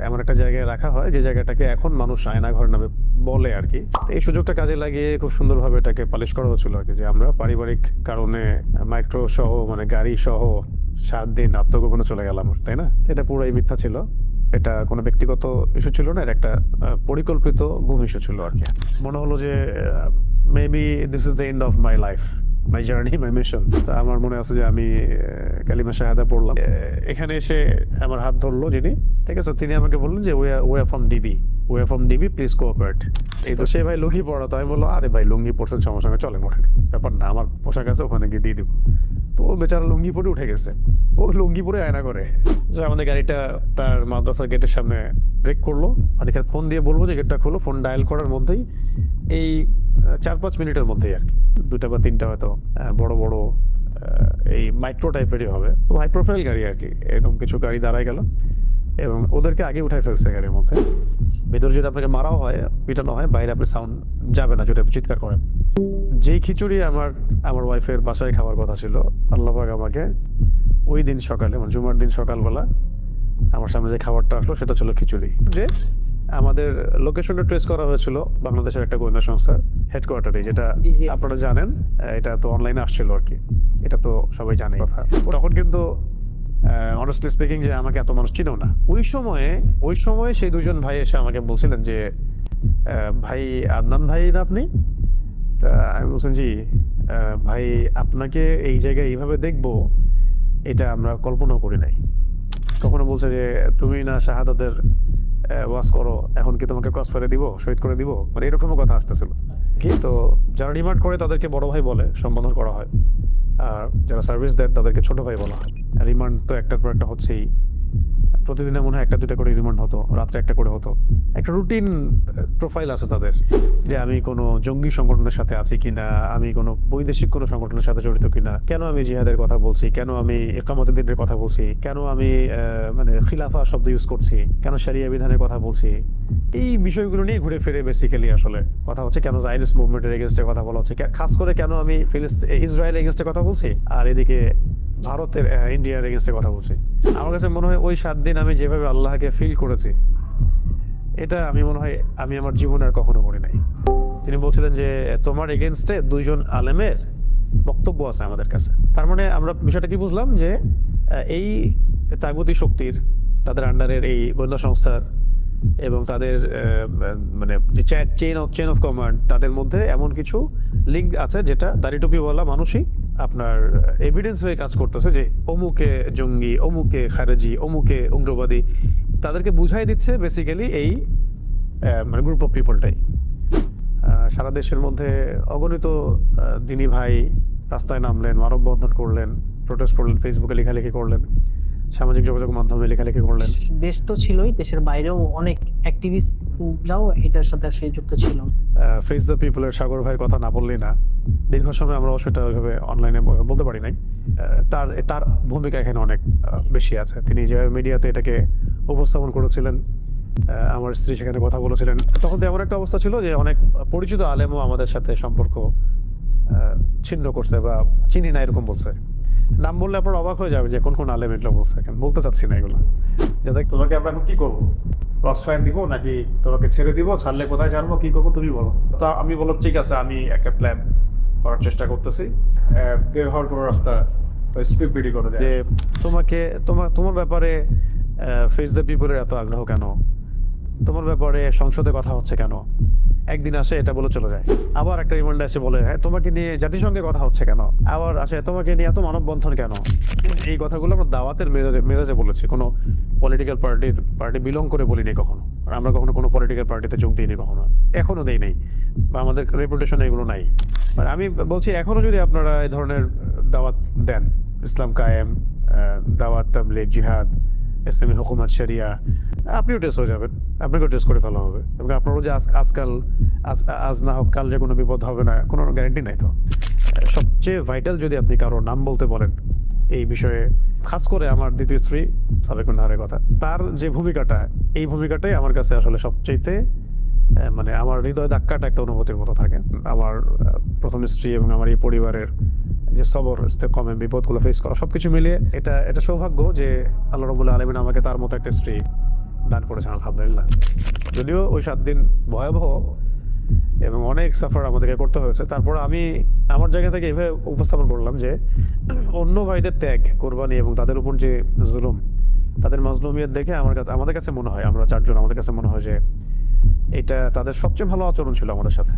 এমন একটা জায়গায় রাখা হয় যে জায়গাটাকে এখন মানুষ আয়নাঘর নামে বলে আর কি। এই সুযোগটা কাজে লাগিয়ে খুব সুন্দরভাবে এটাকে পালিশ করা হচ্ছিল আর কি, যে আমরা পারিবারিক কারণে মাইক্রো সহ মানে গাড়ি সহ 7 দিন আত্মগোপনে চলে গেলাম, তাই না? এটা পুরোই মিথ্যা ছিল। এটা কোনো ব্যক্তিগত ইস্যু ছিল না, এটা একটা পরিকল্পিত গুম ইস্যু ছিল আর কি। মনে হলো যে maybe this is the end of my life, my journey, my mission. আমার মনে আছে যে আমি কালিমা শাহাদা পড়লাম। এখানে এসে আমার হাত ধরলো যিনি, ঠিক আছে, তিনি আমাকে বললেন যে we are from DB, please cooperate. এই তো সে ভাই লুঙ্গি পরা, তো আমি বললো আরে ভাই লুঙ্গি পরছেন সমস্যা নেই, চলেন ওঠেন, ব্যাপার না, আমার পোশাক আছে ওখানে গিয়ে দিয়ে দিব। তো ও বেচারা লুঙ্গি পরে উঠে গেছে, ও লুঙ্গি পরে আয়না করে। যে আমাদের গাড়িটা তার মাদ্রাসার গেটের সামনে ব্রেক করলো, আর এখানে ফোন দিয়ে বলবো যে গেটটা খোলো, ফোন ডায়াল করার মধ্যেই এই 4-5 মিনিটের মধ্যেই আর কি 2টা বা 3টা হয়তো বড় বড় এই মাইক্রো টাইপেরই হবে, হাই প্রোফাইল গাড়ি আর কি, এরকম কিছু গাড়ি দাঁড়ায় গেল এবং ওদেরকে আগে উঠাই ফেলছে গাড়ির মধ্যে। ভেতরে যদি আপনাকে মারাও হয়, পিটানো হয়, বাইরে আপনি সাউন্ড যাবে না যদি আপনি চিৎকার করেন। যেই খিচুড়ি আমার ওয়াইফের বাসায় খাওয়ার কথা ছিল, আল্লাহ পাক আমাকে ওই দিন সকালে মানে জুমার দিন সকালবেলা আমার সামনে যে খাবারটা আসলো সেটা ছিল খিচুড়ি। যে আমাদের লোকেশনটা ট্রেস করা হয়েছিল বাংলাদেশের একটা গোয়েন্দা সংস্থার হেডকোয়ার্টারে, যেটা আপনারা জানেন, এটা তো অনলাইনে আসছিল আর কি, এটা তো সবাই জানে কথা। তখন কিন্তু অনেস্টলি স্পিকিং যে আমাকে এত মানুষ চিনেও না। ওই সময়ে সেই দুজন ভাই এসে আমাকে বলছিলেন যে ভাই আদনান ভাই না আপনি? তা আমি বলছেন জি ভাই, আপনাকে এই জায়গায় এইভাবে দেখবো এটা আমরা কল্পনাও করি নাই। কখনো বলছে যে তুমি না শাহাদাতের ওয়াজ করো, এখন কি তোমাকে ক্রস ফায়ারে দিব, শহীদ করে দিব, মানে এরকমও কথা আসতেছিল কি। তো যারা রিমান্ড করে তাদেরকে বড় ভাই বলে সম্বোধন করা হয়, আর যারা সার্ভিস দেয় তাদেরকে ছোট ভাই বলা হয়। রিমান্ড তো একটার পর একটা হচ্ছেই, প্রতিদিনে মনে হয় 1-2টা করে রিমান্ড হতো, রাত্রে 1টা করে হতো। একটা রুটিন প্রোফাইল আছে তাদের, যে আমি কোনো জঙ্গি সংগঠনের সাথে আছি কিনা, আমি কোনো বৈদেশিক কোনো সংগঠনের সাথে জড়িত কিনা, কেন আমি জিহাদের কথা বলছি, কেন আমি ইকামতে দিনের কথা বলছি, কেন আমি মানে খিলাফা শব্দ ইউজ করছি, কেন শরিয়া বিধানের কথা বলছি, এই বিষয়গুলো নিয়ে ঘুরে ফিরে বেসিক্যালি আসলে কথা হচ্ছে। কেন জায়নিস্ট মুভমেন্টের এগেনস্টে কথা বলা হচ্ছে, খাস করে কেন আমি ইসরায়েল এগেনস্টে কথা বলছি, আর এদিকে ভারতের ইন্ডিয়ার এগেনস্টে কথা বলছি। আমার কাছে মনে হয় ওই 7 দিন আমি যেভাবে আল্লাহকে ফিল করেছি, এটা আমি মনে হয় আমি আমার জীবনে আর কখনো করি নাই। তিনি বলছিলেন যে তোমার এগেনস্টে 2জন আলেমের বক্তব্য আছে আমাদের কাছে। তার মানে আমরা বিষয়টা কি বুঝলাম, যে এই তাগুতি শক্তির, তাদের আন্ডারের এই গোয়েন্দা সংস্থার এবং তাদের মানে যে চেইন অফ কমান্ড, তাদের মধ্যে এমন কিছু লিঙ্ক আছে যেটা দাড়িটুপিওয়ালা মানুষই আপনার এভিডেন্স হয়ে কাজ করতেছে, যে অমুকে জঙ্গি, অমুকে খারেজি, অমুকে উগ্রবাদী, তাদেরকে বুঝাই দিচ্ছে বেসিক্যালি এই মানে গ্রুপ অফ পিপলটাই। সারা দেশের মধ্যে অগণিত দিনী ভাই রাস্তায় নামলেন, মানববন্ধন করলেন, প্রোটেস্ট করলেন, ফেসবুকে লেখালেখি করলেন, সামাজিক যোগাযোগ মাধ্যমে লেখালেখি করলেন। দেশ তো ছিলই, দেশের বাইরেও অনেক অ্যাক্টিভিস্টরাও এটার সাথে যুক্ত ছিল। ফেস দ্য পিপলের সাগর ভাইয়ের কথা না বললেই না। দীর্ঘ সময় আমরা সেটা ওইভাবে অনলাইনে বলতে পারি নাই। তার ভূমিকা এখানে অনেক বেশি আছে। তিনি যে মিডিয়াতে এটাকে উপস্থাপন করেছিলেন, আমার স্ত্রী সেখানে কথা বলেছিলেন, তখন তো এমন একটা অবস্থা ছিল যে অনেক পরিচিত আলেমও আমাদের সাথে সম্পর্ক ছিন্ন করছে বা চিনি না এরকম বলছে। নাম বললে আপনার অবাক হয়ে যাবে যে কোন কোন আলেম এগুলো বলছে, বলতে চাচ্ছি না এগুলো। যাতে তোমাকে আমরা এখন কি করবো, ক্রস ফায়ার দিব নাকি তোমাকে ছেড়ে দিব, ছাড়লে কোথায় জানবো, কি করবো তুমি বলো। তো আমি বললাম ঠিক আছে, আমি একটা প্ল্যান করার চেষ্টা করতেছি, বের হওয়ার কোনো রাস্তা স্পিড বিডি করে যে তোমার ব্যাপারে ফেস দ্য পিপলের এত আগ্রহ কেন, তোমার ব্যাপারে সংসদে কথা হচ্ছে কেন, একদিন আসে এটা বলে চলে যায়, আবার একটা রিমান্ডে এসে বলে হ্যাঁ তোমাকে নিয়ে জাতিসংঘে কথা হচ্ছে কেন, আবার আসে তোমাকে নিয়ে এত মানববন্ধন কেন। এই কথাগুলো আমরা দাওয়াতের মেজাজে বলেছি, কোনো পলিটিক্যাল পার্টি বিলং করে বলিনি কখনো, আর আমরা কখনো কোনো পলিটিক্যাল পার্টিতে যোগ দিইনি কখনো, এখনো দেই নাই, বা আমাদের রেপুটেশন এগুলো নাই। মানে আমি বলছি এখনো যদি আপনারা এই ধরনের দাওয়াত দেন, ইসলাম কায়েম, দাওয়াত তাবলীগ, জিহাদ, ইসলামী হুকুমত, শরিয়া, আপনিও টেস্ট হয়ে যাবেন, আপনাকেও টেস্ট করে ফেলা হবে, এবং আপনারও যে আজ না হোক কাল যে কোনো বিপদ হবে না কোনো গ্যারান্টি নাই। তো সবচেয়ে ভাইটাল যদি আপনি কারো নাম বলতে বলেন এই বিষয়ে, খাস করে আমার দ্বিতীয় স্ত্রী সাবেকুন নাহারের কথা, তার যে ভূমিকাটা, এই ভূমিকাটাই আমার কাছে আসলে সবচেয়ে মানে আমার হৃদয় ধাক্কাটা একটা অনুভূতির মতো থাকে। আমার প্রথম স্ত্রী এবং আমার এই পরিবারের যে সবর, ইস্তেকামে, বিপদগুলো ফেস করা, সবকিছু মিলিয়ে এটা সৌভাগ্য যে আল্লাহ রাব্বুল আলামিন আমাকে তার মতো একটা স্ত্রী দান করেছেন আলহামদুলিল্লাহ। যদিও ওই 7 দিন ভয়াবহ এবং অনেক সাফার আমাদেরকে করতে হয়েছে, তারপর আমি আমার জায়গা থেকে এভাবে উপস্থাপন করলাম যে অন্য ভাইদের ত্যাগ, কোরবানি এবং তাদের উপর যে জুলুম, তাদের মাজলুমিয়ত দেখে আমাদের কাছে মনে হয়, আমরা 4 জন, আমাদের কাছে মনে হয় যে এটা তাদের সবচেয়ে ভালো আচরণ ছিল আমাদের সাথে।